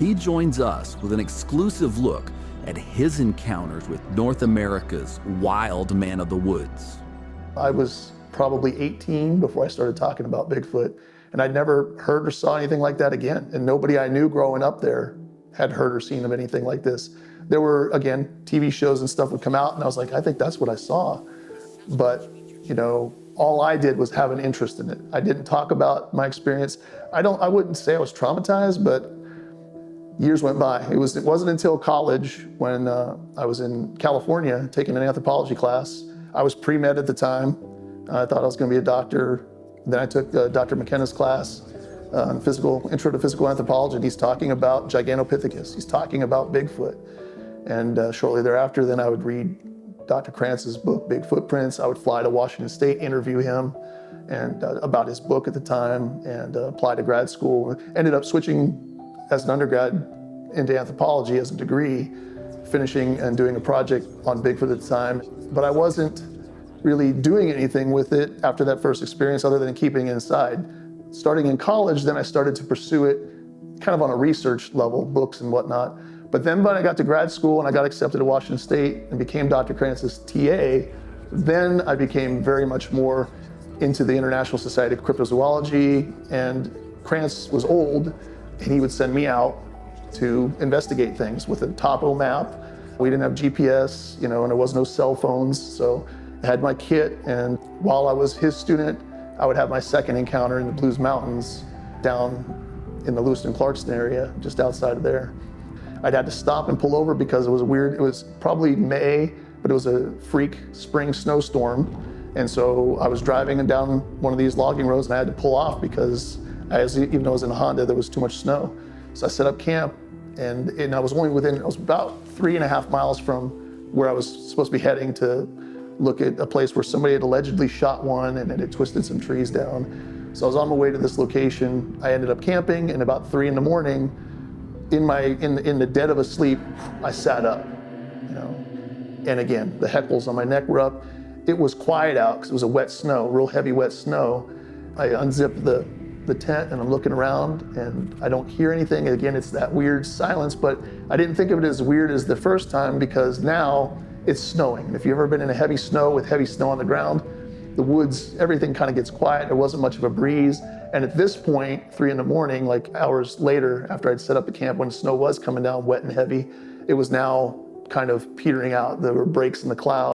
He joins us with an exclusive look at his encounters with North America's wild man of the woods. I was probably 18 before I started talking about Bigfoot, and I'd never heard or saw anything like that again. And nobody I knew growing up there had heard or seen of anything like this. There were, again, TV shows and stuff would come out, and I was like, I think that's what I saw. But, you know, all I did was have an interest in it. I didn't talk about my experience. I wouldn't say I was traumatized, but years went by. It wasn't until college when I was in California taking an anthropology class. I was pre-med at the time. I thought I was going to be a doctor. Then I took Dr. McKenna's class on Intro to Physical Anthropology, and he's talking about Gigantopithecus. He's talking about Bigfoot. And shortly thereafter, then I would read Dr. Krantz's book, Big Footprints. I would fly to Washington State, interview him and about his book at the time, and apply to grad school. Ended up switching as an undergrad into anthropology as a degree, finishing and doing a project on Bigfoot at the time. But I wasn't really doing anything with it after that first experience other than keeping it inside. Starting in college, then I started to pursue it kind of on a research level, books and whatnot. But then when I got to grad school and I got accepted to Washington State and became Dr. Krantz's TA, then I became very much more into the International Society of Cryptozoology, and Krantz was old, and he would send me out to investigate things with a topo map. We didn't have GPS, and there was no cell phones, so I had my kit, and while I was his student, I would have my second encounter in the Blues Mountains down in the Lewiston-Clarkston area, just outside of there. I'd had to stop and pull over because it was probably May, but it was a freak spring snowstorm. And so I was driving down one of these logging roads and I had to pull off because even though I was in a Honda, there was too much snow. So I set up camp and I was about 3.5 miles from where I was supposed to be heading to look at a place where somebody had allegedly shot one and it had twisted some trees down. So I was on my way to this location. I ended up camping, and about 3 in the morning, in the dead of a sleep, I sat up, And again, the heckles on my neck were up. It was quiet out because it was a wet snow, real heavy wet snow. I unzipped the tent and I'm looking around and I don't hear anything. And again, it's that weird silence, but I didn't think of it as weird as the first time because now it's snowing. And if you've ever been in a heavy snow with heavy snow on the ground, the woods, everything kind of gets quiet. There wasn't much of a breeze. And at this point, 3 in the morning, like hours later, after I'd set up the camp, when the snow was coming down wet and heavy, it was now kind of petering out. There were breaks in the clouds.